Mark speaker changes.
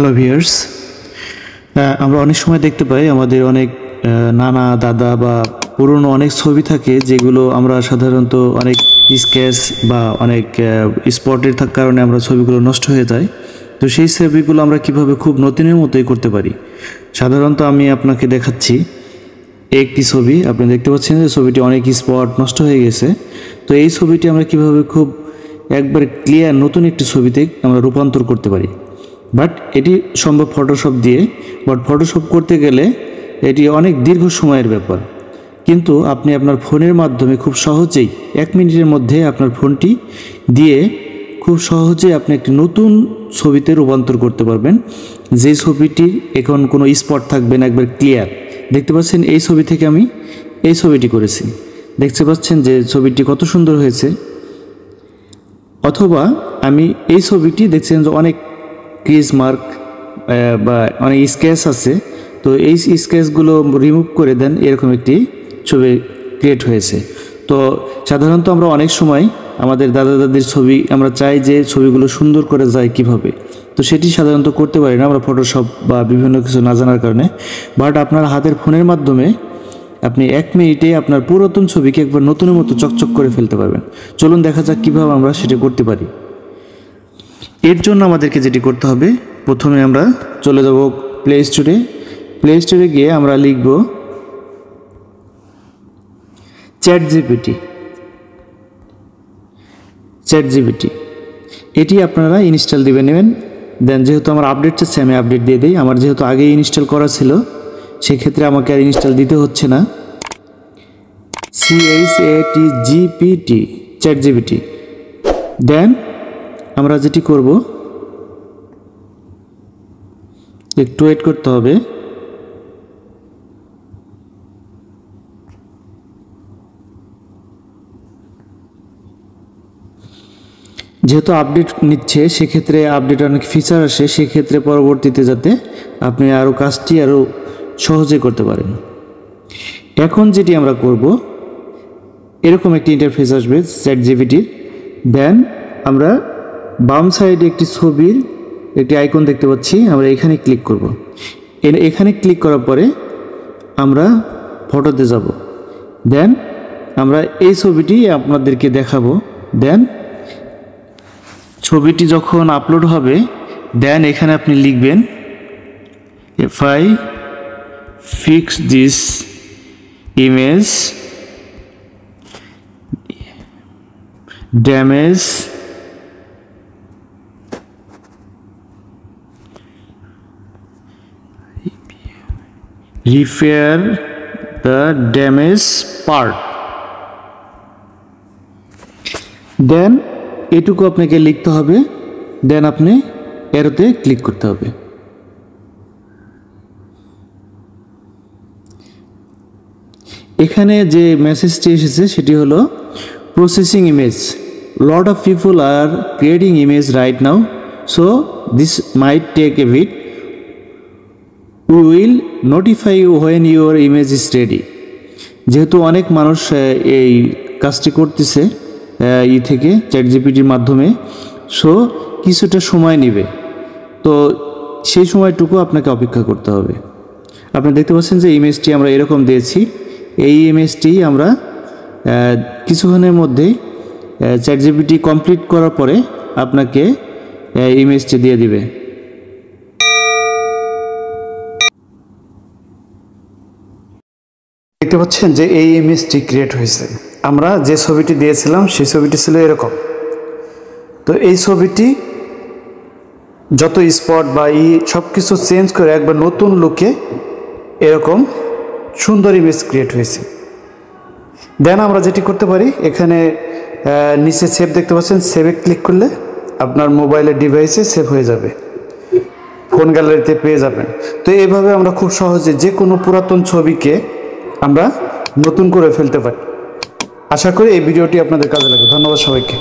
Speaker 1: Hello viewers, আমরা অনেক সময় দেখতে পাই আমাদের অনেক নানা দাদা বা পুরনো অনেক ছবি থাকে যেগুলো আমরা সাধারণত অনেক স্কেচ বা অনেক স্পটের কারণে আমরা ছবিগুলো নষ্ট হয়ে যায়। তো সেই ছবিগুলো আমরা কিভাবে খুব নতুনের মতোই করতে পারি। সাধারণত আমি আপনাকে দেখাচ্ছি একটি ছবি, আপনি দেখতে পাচ্ছেন যে ছবিটি অনেক স্পট নষ্ট হয়ে গেছে। তো এই ছবিটি আমরা কিভাবে খুব একবার ক্লিয়ার নতুন একটি ছবিতে আমরা রূপান্তর করতে পারি। বাট এটি সম্ভব ফটোশপ দিয়ে, বাট ফটোশপ করতে গেলে এটি অনেক দীর্ঘ সময়ের ব্যাপার। কিন্তু আপনি আপনার ফোনের মাধ্যমে খুব সহজেই 1 মিনিটের মধ্যে আপনার ফোনটি দিয়ে খুব সহজেই আপনি একটি নতুন ছবিতে রূপান্তর করতে পারবেন, যে ছবিটির এখন কোনো স্পট থাকবে না, একবার ক্লিয়ার। দেখতে পাচ্ছেন এই ছবি থেকে আমি এই ছবিটি করেছি, দেখতে পাচ্ছেন যে ছবিটি কত সুন্দর হয়েছে। অথবা আমি এই ছবিটি দেখছেন যে অনেক ক্রিজ মার্ক বা অনেক স্কেচ আছে, তো এই স্কেচগুলো রিমুভ করে দেন, এরকম একটি ছবি ক্রিয়েট হয়েছে। তো সাধারণত আমরা অনেক সময় আমাদের দাদা দাদির ছবি আমরা চাই যে ছবিগুলো সুন্দর করে যায় কিভাবে, তো সেটি সাধারণত করতে পারি না আমরা ফটোশপ বা বিভিন্ন কিছু না জানার কারণে। বাট আপনার হাতের ফোনের মাধ্যমে আপনি 1 মিনিটে আপনার পুরাতন ছবিকে একবার নতুনের মতো চকচক করে ফেলতে পারবেন। চলুন দেখা যাক কীভাবে আমরা সেটা করতে পারি। এর জন্য আমাদেরকে যেটি করতে হবে, প্রথমে আমরা চলে যাব প্লে স্টোরে গিয়ে আমরা লিখব চ্যাট জিপিটি। এটি আপনারা ইনস্টল দিবে নেবেন। দেন যেহেতু আমার আপডেট চাচ্ছে আমি আপডেট দিয়ে দিই। আমার যেহেতু আগেই ইনস্টল করা ছিল সেক্ষেত্রে আমাকে আর ইনস্টল দিতে হচ্ছে না। Chat GPT. দেন আমরা যেটি করব, একটু ওয়েট করতে হবে। যেহেতু আপডেট নিচ্ছে সেক্ষেত্রে আপডেট অনেক ফিচার আসে, সেক্ষেত্রে পরবর্তীতে যাতে আপনি আরও কাজটি আরও সহজে করতে পারেন। এখন যেটি আমরা করব, এরকম একটি ইন্টারফেস আসবে চ্যাট জিপিটির। দেন আমরা বাম সাইডে একটি ছবির একটি আইকন দেখতে পাচ্ছি, আমরা এখানে ক্লিক করব। এখানে ক্লিক করার পরে আমরা ফটোতে যাব। দেন আমরা এই ছবিটি আপনাদেরকে দেখাবো। দেন ছবিটি যখন আপলোড হবে, দেন এখানে আপনি লিখবেন if I fix this image damage repair the damage part, দেন এটুকু আপনাকে লিখতে হবে। দেন আপনি এরোতে ক্লিক করতে হবে। এখানে যে মেসেজটি এসেছে সেটি হলো processing image, lot of people are creating image right now, so this might take a bit, we will notify you when your image is ready. যেহেতু অনেক মানুষ এই কাজটি করতেছে থেকে চ্যাট জিপিটির মাধ্যমে, সো কিছুটা সময় নেবে, তো সেই সময়টুকু আপনাকে অপেক্ষা করতে হবে। আপনি দেখতে পাচ্ছেন যে ইমেজটি আমরা এরকম দিয়েছি। এই ইমেজটি আমরা কিছুক্ষণের মধ্যেই চ্যাট জিপিটি কমপ্লিট করার পরে আপনাকে ইমেজটি দিয়ে দিবে। দেখতে পাচ্ছেন যে এই ইমেজটি ক্রিয়েট হয়েছে। আমরা যে ছবিটি দিয়েছিলাম সেই ছবিটি ছিল এরকম। তো এই ছবিটি যত স্পট বা সব কিছু চেঞ্জ করে একবার নতুন লুকে এরকম সুন্দর ইমেজ ক্রিয়েট হয়েছে। দেন আমরা যেটি করতে পারি, এখানে নিচে সেভ দেখতে পাচ্ছেন, সেভে ক্লিক করলে আপনার মোবাইলের ডিভাইসে সেভ হয়ে যাবে, ফোন গ্যালারিতে পেয়ে যাবেন। তো এইভাবে আমরা খুব সহজে যে কোনো পুরাতন ছবিকে আমরা নতুন করে ফেলতে পারি। আশা করি এই ভিডিওটি আপনাদের কাজে লাগবে। ধন্যবাদ সবাইকে।